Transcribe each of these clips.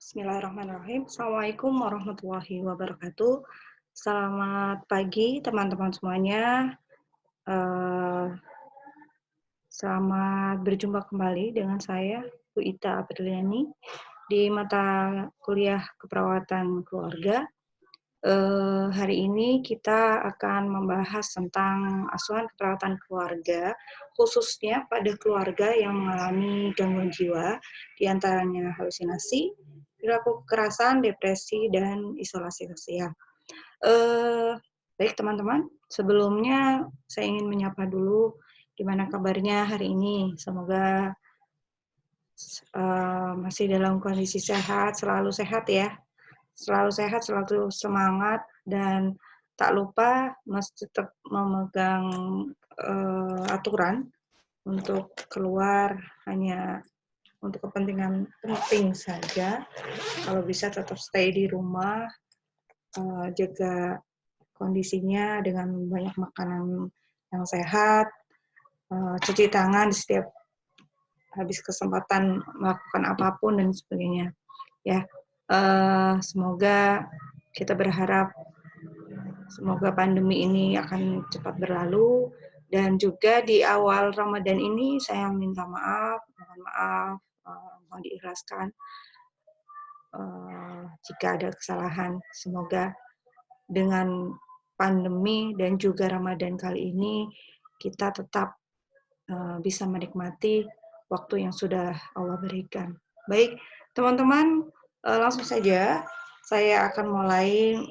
Bismillahirrahmanirrahim. Assalamualaikum warahmatullahi wabarakatuh. Selamat pagi teman-teman semuanya. Eh, Selamat berjumpa kembali dengan saya, Bu Ita Apriliani, di mata kuliah keperawatan keluarga. Hari ini kita akan membahas tentang asuhan keperawatan keluarga, khususnya pada keluarga yang mengalami gangguan jiwa, diantaranya halusinasi, perilaku kekerasan, depresi, dan isolasi sosial. Baik teman-teman, sebelumnya saya ingin menyapa dulu gimana kabarnya hari ini. Semoga masih dalam kondisi sehat, selalu sehat ya. Selalu sehat, selalu semangat, dan tak lupa mesti tetap memegang aturan untuk keluar hanya untuk kepentingan penting saja. Kalau bisa tetap stay di rumah, jaga kondisinya dengan banyak makanan yang sehat, cuci tangan di setiap habis kesempatan melakukan apapun dan sebagainya. Ya, semoga kita berharap semoga pandemi ini akan cepat berlalu, dan juga di awal Ramadan ini saya minta maaf, mohon maaf, mohon diikhlaskan jika ada kesalahan. Semoga dengan pandemi dan juga Ramadan kali ini kita tetap bisa menikmati waktu yang sudah Allah berikan. Baik, teman-teman, langsung saja saya akan mulai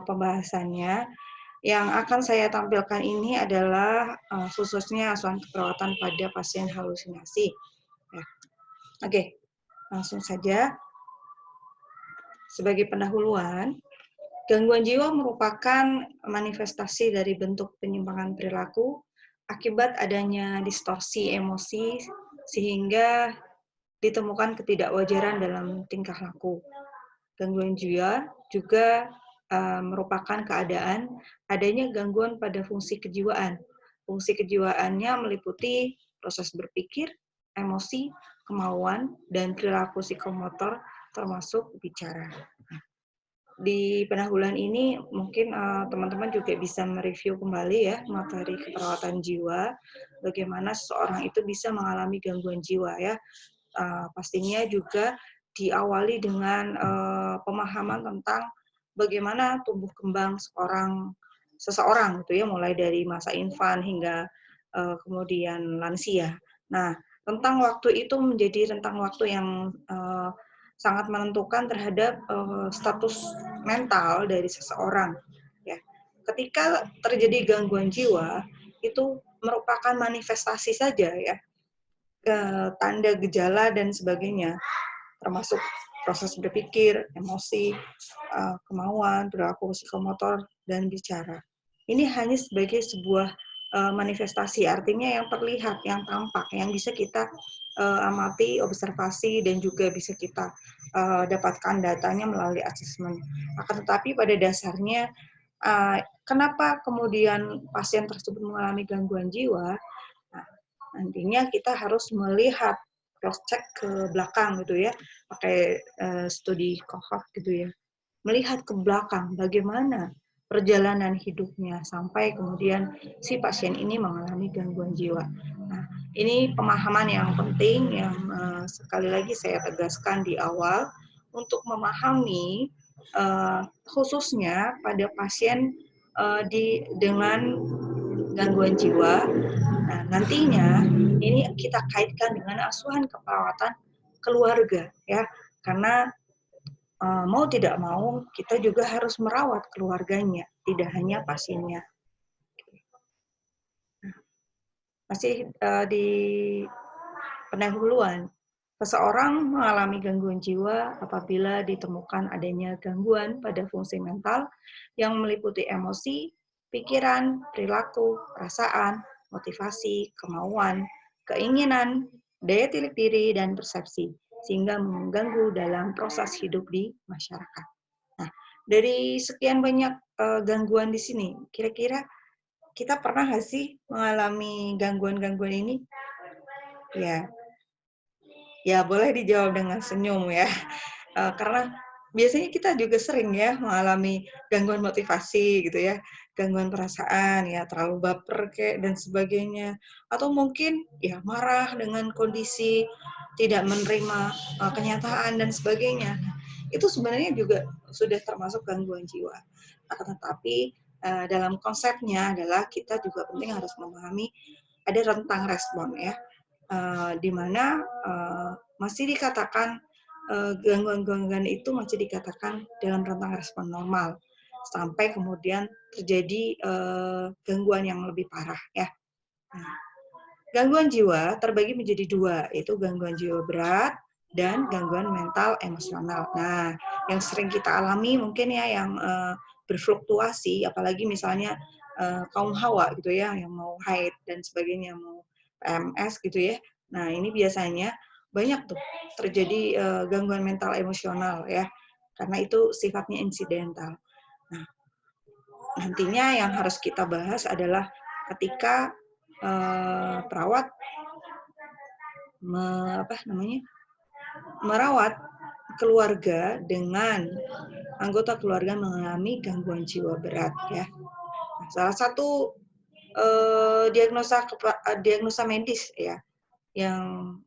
pembahasannya. Yang akan saya tampilkan ini adalah khususnya asuhan keperawatan pada pasien halusinasi. Ya. Oke, langsung saja. Sebagai pendahuluan, gangguan jiwa merupakan manifestasi dari bentuk penyimpangan perilaku akibat adanya distorsi emosi sehingga ditemukan ketidakwajaran dalam tingkah laku. Gangguan jiwa juga merupakan keadaan adanya gangguan pada fungsi kejiwaan. Fungsi kejiwaannya meliputi proses berpikir, emosi, kemauan, dan perilaku psikomotor termasuk bicara. Di pendahuluan ini mungkin teman-teman juga bisa mereview kembali ya materi keperawatan jiwa, bagaimana seseorang itu bisa mengalami gangguan jiwa ya. Pastinya juga diawali dengan pemahaman tentang bagaimana tumbuh kembang seseorang gitu ya, mulai dari masa infan hingga kemudian lansia. Nah, rentang waktu itu menjadi rentang waktu yang sangat menentukan terhadap status mental dari seseorang. Ya, ketika terjadi gangguan jiwa itu merupakan manifestasi saja ya, tanda gejala dan sebagainya, termasuk proses berpikir, emosi, kemauan, perilaku psikomotor, dan bicara. Ini hanya sebagai sebuah manifestasi, artinya yang terlihat, yang tampak, yang bisa kita amati, observasi, dan juga bisa kita dapatkan datanya melalui asesmen. Akan tetapi pada dasarnya, kenapa kemudian pasien tersebut mengalami gangguan jiwa? Nah, nantinya kita harus melihat cross check ke belakang gitu ya, pakai studi cohort gitu ya, melihat ke belakang bagaimana perjalanan hidupnya sampai kemudian si pasien ini mengalami gangguan jiwa. Nah, ini pemahaman yang penting yang sekali lagi saya tegaskan di awal untuk memahami khususnya pada pasien dengan gangguan jiwa. Nah, nantinya ini kita kaitkan dengan asuhan keperawatan keluarga ya, karena mau tidak mau kita juga harus merawat keluarganya, tidak hanya pasiennya. Masih di pendahuluan, seseorang mengalami gangguan jiwa apabila ditemukan adanya gangguan pada fungsi mental yang meliputi emosi, pikiran, perilaku, perasaan, motivasi, kemauan, keinginan, daya tilik diri, dan persepsi, sehingga mengganggu dalam proses hidup di masyarakat. Nah, dari sekian banyak gangguan di sini, kira-kira kita pernah nggak sih mengalami gangguan-gangguan ini? Ya, ya boleh dijawab dengan senyum ya. karena biasanya kita juga sering ya mengalami gangguan motivasi gitu ya, gangguan perasaan ya, terlalu baper kayak dan sebagainya, atau mungkin ya marah dengan kondisi tidak menerima kenyataan dan sebagainya. Nah, itu sebenarnya juga sudah termasuk gangguan jiwa. Akan tetapi dalam konsepnya adalah kita juga penting harus memahami ada rentang respon ya, di mana masih dikatakan gangguan-gangguan itu masih dikatakan dalam rentang respon normal sampai kemudian terjadi gangguan yang lebih parah ya. Nah, gangguan jiwa terbagi menjadi dua, yaitu gangguan jiwa berat dan gangguan mental emosional. Nah, yang sering kita alami mungkin ya yang berfluktuasi, apalagi misalnya kaum hawa gitu ya, yang mau haid dan sebagainya, mau PMS gitu ya. Nah, ini biasanya banyak tuh terjadi gangguan mental emosional ya, karena itu sifatnya insidental. Nah, nantinya yang harus kita bahas adalah ketika perawat merawat keluarga dengan anggota keluarga mengalami gangguan jiwa berat ya. Nah, salah satu diagnosa medis ya yang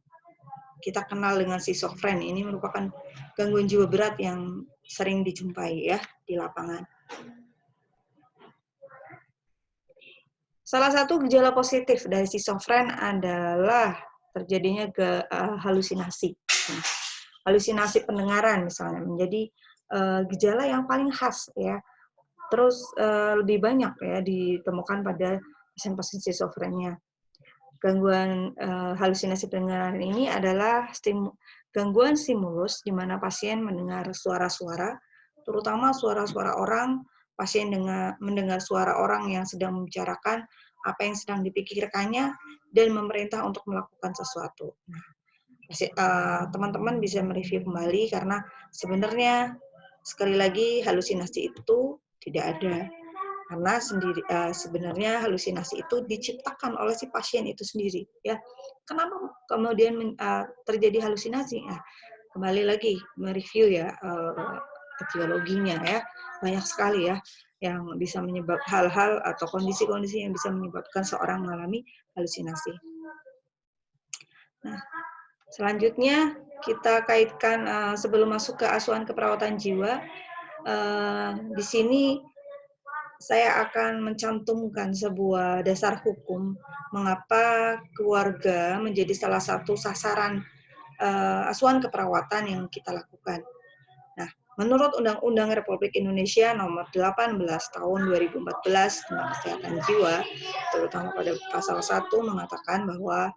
kita kenal dengan schizofren ini merupakan gangguan jiwa berat yang sering dijumpai ya di lapangan. Salah satu gejala positif dari schizofren adalah terjadinya halusinasi. Halusinasi pendengaran misalnya menjadi gejala yang paling khas ya. Terus lebih banyak ya ditemukan pada pasien-pasien schizofrenia. Gangguan halusinasi pendengaran ini adalah gangguan stimulus di mana pasien mendengar suara-suara, terutama suara-suara orang. Pasien mendengar suara orang yang sedang membicarakan apa yang sedang dipikirkannya dan memerintah untuk melakukan sesuatu. Nah, teman-teman bisa mereview kembali karena sebenarnya sekali lagi halusinasi itu tidak ada. Karena sebenarnya halusinasi itu diciptakan oleh si pasien itu sendiri ya. Kenapa kemudian terjadi halusinasi? Nah, kembali lagi mereview ya etiologinya ya. Banyak sekali ya yang bisa menyebabkan hal-hal atau kondisi-kondisi yang bisa menyebabkan seorang mengalami halusinasi. Nah, selanjutnya kita kaitkan sebelum masuk ke asuhan keperawatan jiwa. Di sini saya akan mencantumkan sebuah dasar hukum mengapa keluarga menjadi salah satu sasaran asuhan keperawatan yang kita lakukan. Nah, menurut Undang-Undang Republik Indonesia Nomor 18 Tahun 2014 tentang Kesehatan Jiwa, terutama pada pasal 1 mengatakan bahwa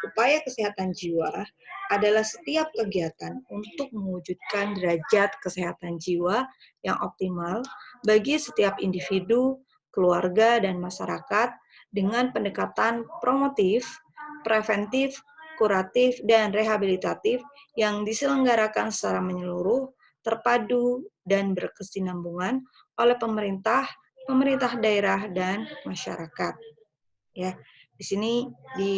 upaya kesehatan jiwa adalah setiap kegiatan untuk mewujudkan derajat kesehatan jiwa yang optimal bagi setiap individu, keluarga, dan masyarakat dengan pendekatan promotif, preventif, kuratif, dan rehabilitatif yang diselenggarakan secara menyeluruh, terpadu, dan berkesinambungan oleh pemerintah, pemerintah daerah, dan masyarakat. Ya, di sini di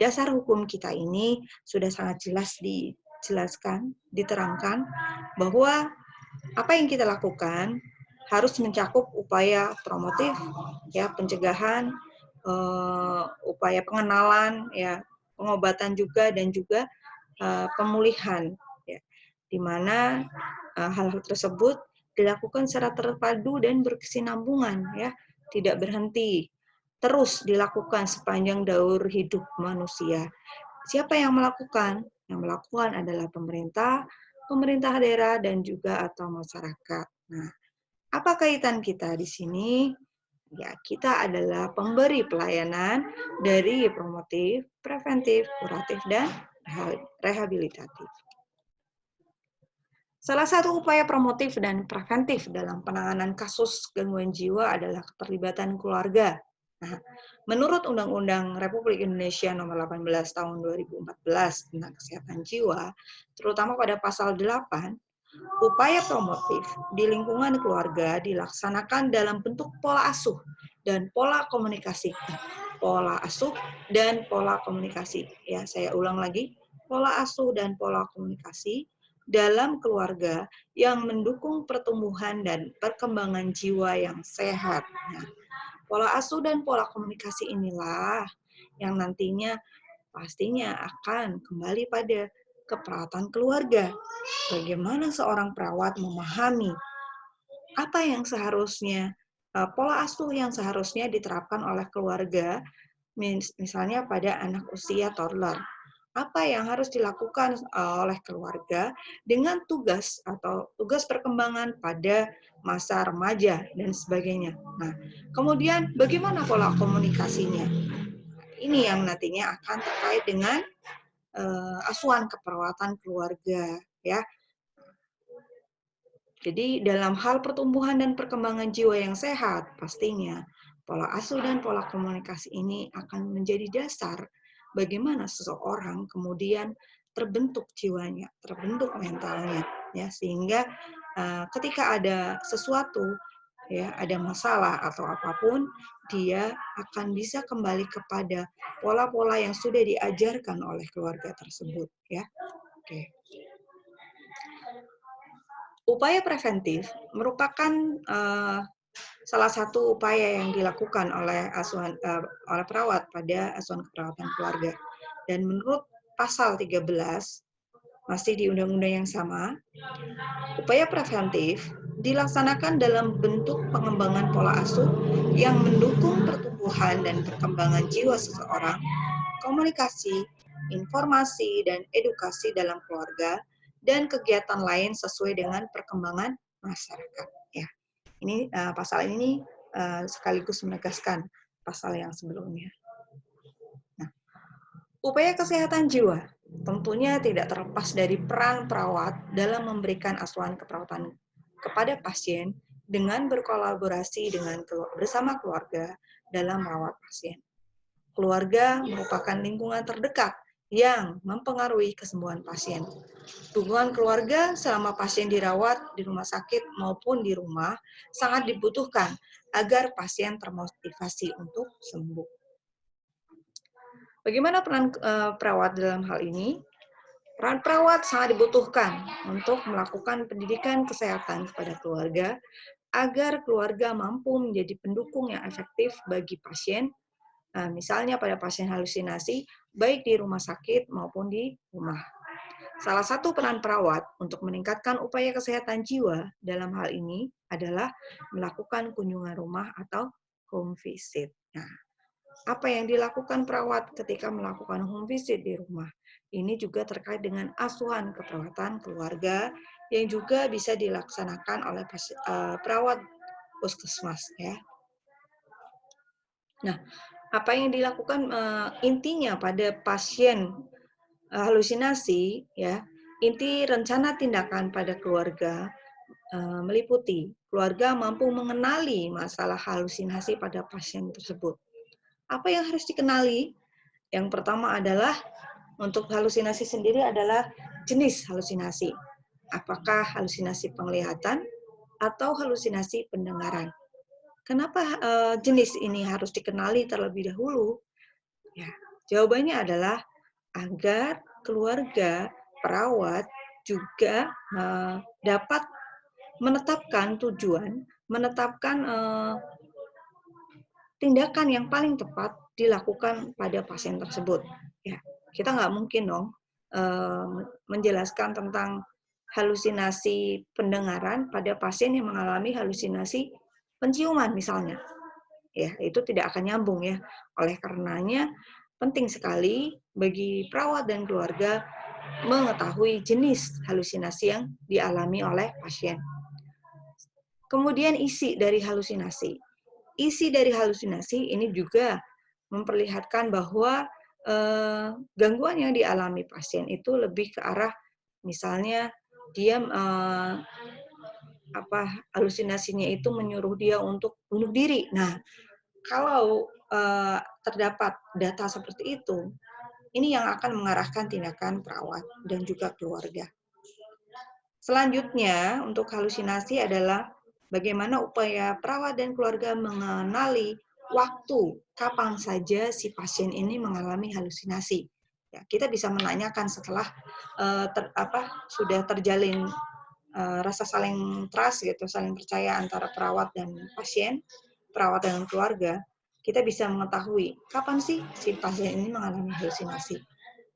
dasar hukum kita ini sudah sangat jelas dijelaskan, diterangkan bahwa apa yang kita lakukan harus mencakup upaya promotif, ya pencegahan, upaya pengenalan, ya pengobatan juga dan juga pemulihan, ya, di mana hal-hal tersebut dilakukan secara terpadu dan berkesinambungan, ya tidak berhenti, terus dilakukan sepanjang daur hidup manusia. Siapa yang melakukan? Yang melakukan adalah pemerintah, pemerintah daerah, dan juga atau masyarakat. Nah, apa kaitan kita di sini? Ya, kita adalah pemberi pelayanan dari promotif, preventif, kuratif, dan rehabilitatif. Salah satu upaya promotif dan preventif dalam penanganan kasus gangguan jiwa adalah keterlibatan keluarga. Nah, menurut Undang-Undang Republik Indonesia Nomor 18 Tahun 2014 tentang Kesehatan Jiwa, terutama pada pasal 8, upaya promotif di lingkungan keluarga dilaksanakan dalam bentuk pola asuh dan pola komunikasi. Pola asuh dan pola komunikasi. Ya, saya ulang lagi, pola asuh dan pola komunikasi dalam keluarga yang mendukung pertumbuhan dan perkembangan jiwa yang sehat. Nah, pola asuh dan pola komunikasi inilah yang nantinya pastinya akan kembali pada keperawatan keluarga. Bagaimana seorang perawat memahami apa yang seharusnya, pola asuh yang seharusnya diterapkan oleh keluarga, misalnya pada anak usia toddler. Apa yang harus dilakukan oleh keluarga dengan tugas atau tugas perkembangan pada masa remaja dan sebagainya. Nah, kemudian bagaimana pola komunikasinya? Ini yang nantinya akan terkait dengan asuhan keperawatan keluarga, ya. Jadi dalam hal pertumbuhan dan perkembangan jiwa yang sehat, pastinya pola asuh dan pola komunikasi ini akan menjadi dasar bagaimana seseorang kemudian terbentuk jiwanya, terbentuk mentalnya, ya, sehingga ketika ada sesuatu, ya, ada masalah atau apapun, dia akan bisa kembali kepada pola-pola yang sudah diajarkan oleh keluarga tersebut, ya. Oke. Upaya preventif merupakan salah satu upaya yang dilakukan oleh oleh perawat pada asuhan keperawatan keluarga. Dan menurut pasal 13 masih di undang-undang yang sama, upaya preventif dilaksanakan dalam bentuk pengembangan pola asuh yang mendukung pertumbuhan dan perkembangan jiwa seseorang, komunikasi, informasi, dan edukasi dalam keluarga, dan kegiatan lain sesuai dengan perkembangan masyarakat. Ya, ini pasal ini sekaligus menegaskan pasal yang sebelumnya. Nah, upaya kesehatan jiwa tentunya tidak terlepas dari peran perawat dalam memberikan asuhan keperawatan kepada pasien dengan berkolaborasi dengan bersama keluarga dalam merawat pasien. Keluarga merupakan lingkungan terdekat yang mempengaruhi kesembuhan pasien. Dukungan keluarga selama pasien dirawat di rumah sakit maupun di rumah sangat dibutuhkan agar pasien termotivasi untuk sembuh. Bagaimana peran perawat dalam hal ini? Peran perawat sangat dibutuhkan untuk melakukan pendidikan kesehatan kepada keluarga agar keluarga mampu menjadi pendukung yang efektif bagi pasien. Misalnya pada pasien halusinasi, baik di rumah sakit maupun di rumah. Salah satu peran perawat untuk meningkatkan upaya kesehatan jiwa dalam hal ini adalah melakukan kunjungan rumah atau home visit. Nah, apa yang dilakukan perawat ketika melakukan home visit di rumah? Ini juga terkait dengan asuhan keperawatan keluarga yang juga bisa dilaksanakan oleh perawat puskesmas, ya. Nah, apa yang dilakukan intinya pada pasien halusinasi, ya, inti rencana tindakan pada keluarga meliputi keluarga mampu mengenali masalah halusinasi pada pasien tersebut. Apa yang harus dikenali? Yang pertama adalah untuk halusinasi sendiri adalah jenis halusinasi. Apakah halusinasi penglihatan atau halusinasi pendengaran? Kenapa jenis ini harus dikenali terlebih dahulu? Ya, jawabannya adalah agar keluarga, perawat juga dapat menetapkan tujuan, menetapkan tindakan yang paling tepat dilakukan pada pasien tersebut. Ya, kita nggak mungkin dong menjelaskan tentang halusinasi pendengaran pada pasien yang mengalami halusinasi penciuman misalnya. Ya, itu tidak akan nyambung ya. Oleh karenanya penting sekali bagi perawat dan keluarga mengetahui jenis halusinasi yang dialami oleh pasien. Kemudian isi dari halusinasi. Isi dari halusinasi ini juga memperlihatkan bahwa gangguan yang dialami pasien itu lebih ke arah misalnya dia halusinasinya itu menyuruh dia untuk bunuh diri. Nah, kalau terdapat data seperti itu, ini yang akan mengarahkan tindakan perawat dan juga keluarga. Selanjutnya, untuk halusinasi adalah bagaimana upaya perawat dan keluarga mengenali waktu kapan saja si pasien ini mengalami halusinasi. Ya, kita bisa menanyakan setelah sudah terjalin rasa saling trust gitu, saling percaya antara perawat dan pasien, perawat dan keluarga. Kita bisa mengetahui kapan sih si pasien ini mengalami halusinasi,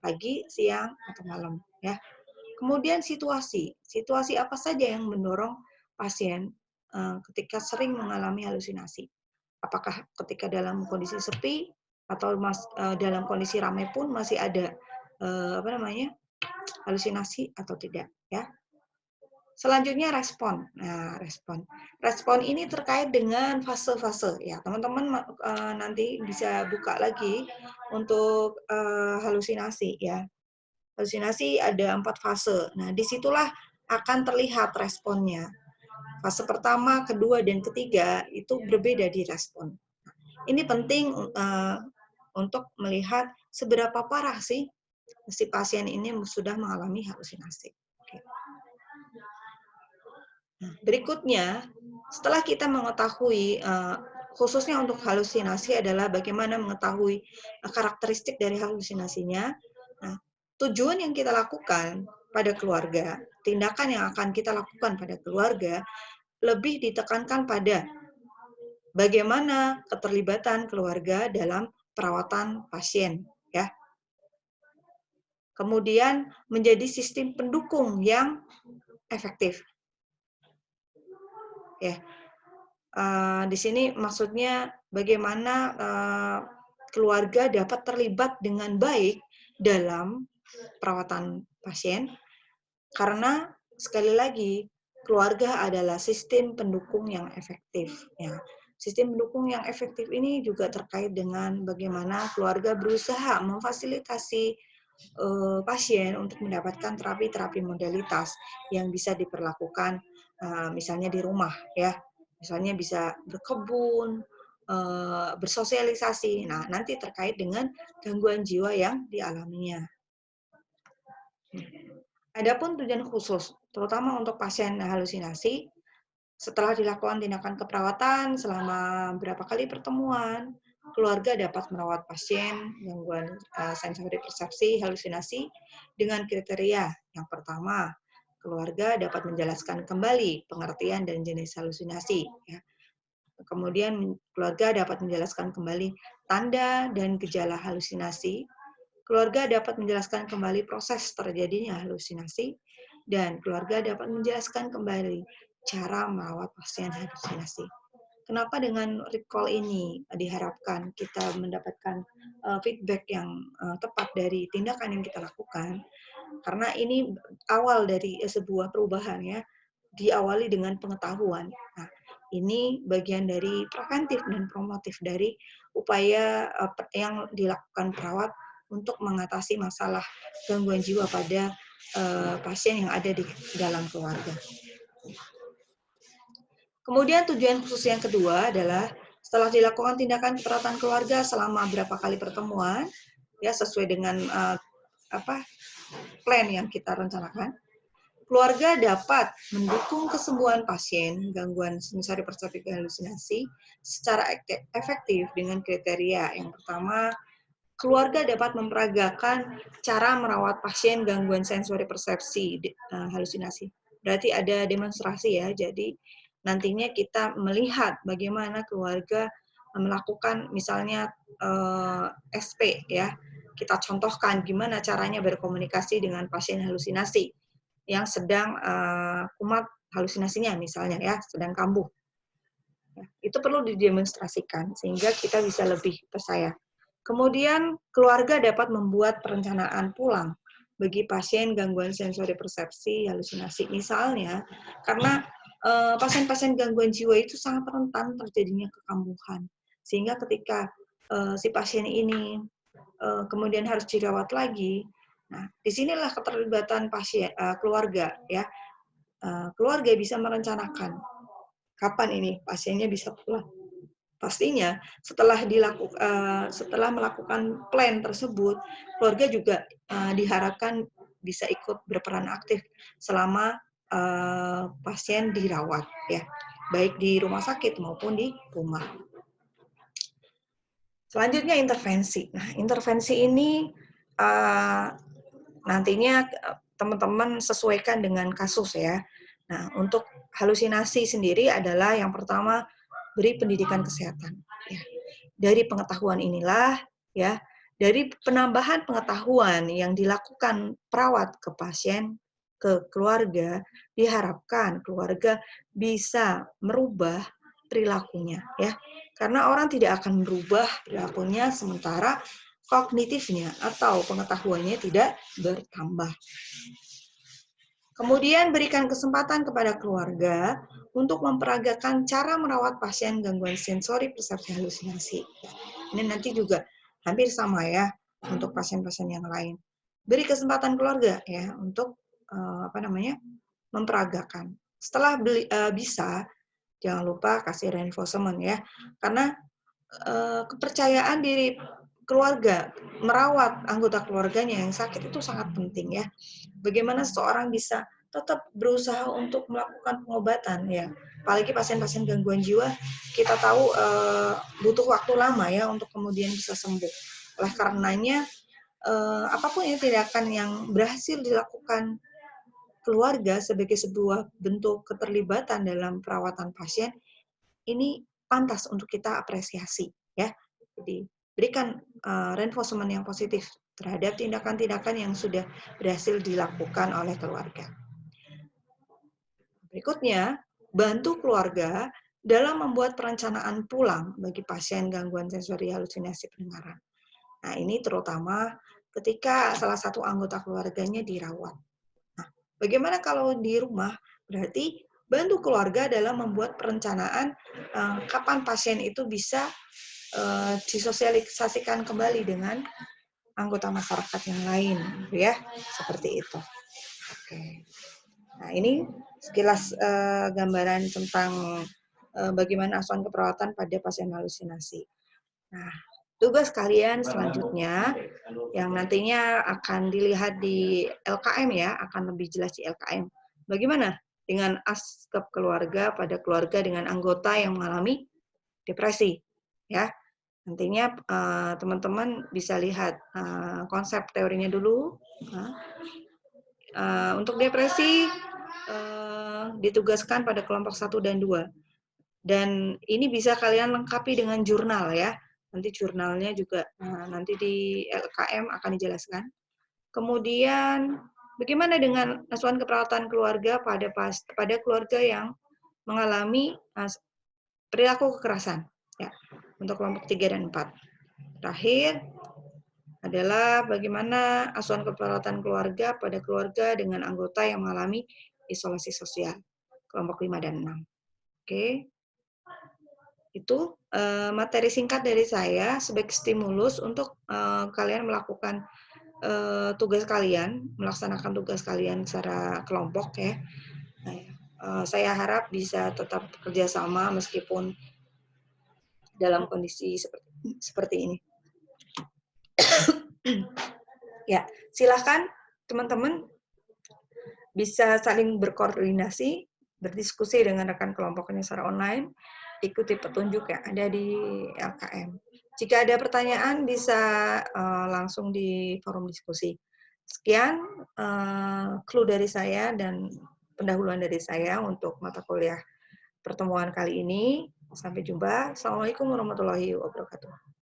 pagi, siang, atau malam, ya. Kemudian situasi apa saja yang mendorong pasien ketika sering mengalami halusinasi? Apakah ketika dalam kondisi sepi atau dalam kondisi ramai pun masih ada halusinasi atau tidak, ya. Selanjutnya respon. Nah, respon ini terkait dengan fase-fase, ya. Teman-teman nanti bisa buka lagi untuk halusinasi, ya. Halusinasi ada 4 fase. Nah, disitulah akan terlihat responnya. Fase pertama, kedua, dan ketiga itu berbeda di respon. Ini penting untuk melihat seberapa parah sih si pasien ini sudah mengalami halusinasi. Oke. Nah, berikutnya, setelah kita mengetahui, khususnya untuk halusinasi adalah bagaimana mengetahui karakteristik dari halusinasinya. Nah, tujuan yang kita lakukan pada keluarga, tindakan yang akan kita lakukan pada keluarga, lebih ditekankan pada bagaimana keterlibatan keluarga dalam perawatan pasien, ya. Kemudian menjadi sistem pendukung yang efektif. Ya, di sini maksudnya bagaimana keluarga dapat terlibat dengan baik dalam perawatan pasien, karena sekali lagi keluarga adalah sistem pendukung yang efektif. Ya. Sistem pendukung yang efektif ini juga terkait dengan bagaimana keluarga berusaha memfasilitasi pasien untuk mendapatkan terapi-terapi modalitas yang bisa diperlakukan misalnya di rumah, ya. Misalnya bisa berkebun, bersosialisasi. Nah, nanti terkait dengan gangguan jiwa yang dialaminya. Adapun tujuan khusus, terutama untuk pasien halusinasi, setelah dilakukan tindakan keperawatan selama berapa kali pertemuan, keluarga dapat merawat pasien gangguan sensori persepsi halusinasi dengan kriteria. Yang pertama, keluarga dapat menjelaskan kembali pengertian dan jenis halusinasi. Ya. Kemudian keluarga dapat menjelaskan kembali tanda dan gejala halusinasi. Keluarga dapat menjelaskan kembali proses terjadinya halusinasi, dan keluarga dapat menjelaskan kembali cara merawat pasien halusinasi. Kenapa dengan recall ini diharapkan kita mendapatkan feedback yang tepat dari tindakan yang kita lakukan? Karena ini awal dari sebuah perubahan, ya, diawali dengan pengetahuan. Nah, ini bagian dari preventif dan promotif dari upaya yang dilakukan perawat untuk mengatasi masalah gangguan jiwa pada pasien yang ada di dalam keluarga. Kemudian tujuan khusus yang kedua adalah setelah dilakukan tindakan keperawatan keluarga selama berapa kali pertemuan, ya sesuai dengan plan yang kita rencanakan, keluarga dapat mendukung kesembuhan pasien gangguan sensori persepsi halusinasi secara efektif dengan kriteria. Yang pertama, keluarga dapat memperagakan cara merawat pasien gangguan sensori persepsi halusinasi. Berarti ada demonstrasi, ya. Jadi nantinya kita melihat bagaimana keluarga melakukan misalnya SP, ya. Kita contohkan gimana caranya berkomunikasi dengan pasien halusinasi yang sedang kumat halusinasinya misalnya, ya, sedang kambuh. Ya, itu perlu didemonstrasikan sehingga kita bisa lebih percaya. Kemudian keluarga dapat membuat perencanaan pulang bagi pasien gangguan sensori persepsi halusinasi. Misalnya, karena pasien-pasien gangguan jiwa itu sangat rentan terjadinya kekambuhan. Sehingga ketika si pasien ini kemudian harus dirawat lagi, nah disinilah keterlibatan pasien keluarga, ya. Keluarga bisa merencanakan kapan ini pasiennya bisa pulang. Pastinya setelah melakukan plan tersebut, keluarga juga diharapkan bisa ikut berperan aktif selama pasien dirawat, ya, baik di rumah sakit maupun di rumah. Selanjutnya intervensi. Nah, intervensi ini nantinya teman-teman sesuaikan dengan kasus ya. Nah, untuk halusinasi sendiri adalah yang pertama beri pendidikan kesehatan. Ya. Dari pengetahuan inilah ya, dari penambahan pengetahuan yang dilakukan perawat ke pasien, ke keluarga, diharapkan keluarga bisa merubah perilakunya ya. Karena orang tidak akan merubah perilakunya sementara kognitifnya atau pengetahuannya tidak bertambah. Kemudian berikan kesempatan kepada keluarga untuk memperagakan cara merawat pasien gangguan sensori persepsi halusinasi. Ini nanti juga hampir sama ya untuk pasien-pasien yang lain. Beri kesempatan keluarga ya untuk memperagakan. Setelah bisa, jangan lupa kasih reinforcement ya, karena kepercayaan diri keluarga merawat anggota keluarganya yang sakit itu sangat penting ya. Bagaimana seseorang bisa tetap berusaha untuk melakukan pengobatan ya, apalagi pasien-pasien gangguan jiwa kita tahu butuh waktu lama ya untuk kemudian bisa sembuh. Oleh karenanya apapun yang tindakan yang berhasil dilakukan keluarga sebagai sebuah bentuk keterlibatan dalam perawatan pasien ini pantas untuk kita apresiasi ya. Jadi berikan reinforcement yang positif terhadap tindakan-tindakan yang sudah berhasil dilakukan oleh keluarga. Berikutnya, bantu keluarga dalam membuat perencanaan pulang bagi pasien gangguan sensori halusinasi pendengaran. Nah, ini terutama ketika salah satu anggota keluarganya dirawat. Nah, bagaimana kalau di rumah? Berarti bantu keluarga dalam membuat perencanaan kapan pasien itu bisa disosialisasikan kembali dengan anggota masyarakat yang lain, ya, seperti itu. Oke. Nah, ini sekilas gambaran tentang bagaimana asuhan keperawatan pada pasien halusinasi. Nah, tugas kalian selanjutnya yang nantinya akan dilihat di LKM ya, akan lebih jelas di LKM. Bagaimana dengan aspek keluarga pada keluarga dengan anggota yang mengalami depresi, ya. Nantinya teman-teman bisa lihat konsep teorinya dulu. Untuk depresi ditugaskan pada kelompok 1 dan 2. Dan ini bisa kalian lengkapi dengan jurnal ya. Nanti jurnalnya juga nanti di LKM akan dijelaskan. Kemudian bagaimana dengan asuhan keperawatan keluarga pada keluarga yang mengalami perilaku kekerasan ya, untuk kelompok 3 dan 4. Terakhir adalah bagaimana asuhan keperawatan keluarga pada keluarga dengan anggota yang mengalami isolasi sosial, kelompok 5 dan 6. Oke. Itu materi singkat dari saya sebagai stimulus untuk kalian melakukan tugas kalian, melaksanakan tugas kalian secara kelompok ya. Nah, saya harap bisa tetap kerjasama meskipun dalam kondisi seperti ini. Ya, silakan teman-teman bisa saling berkoordinasi, berdiskusi dengan rekan kelompoknya secara online, ikuti petunjuk yang ada di LKM. Jika ada pertanyaan bisa langsung di forum diskusi. Sekian clue dari saya dan pendahuluan dari saya untuk mata kuliah pertemuan kali ini. Sampai jumpa. Assalamualaikum warahmatullahi wabarakatuh.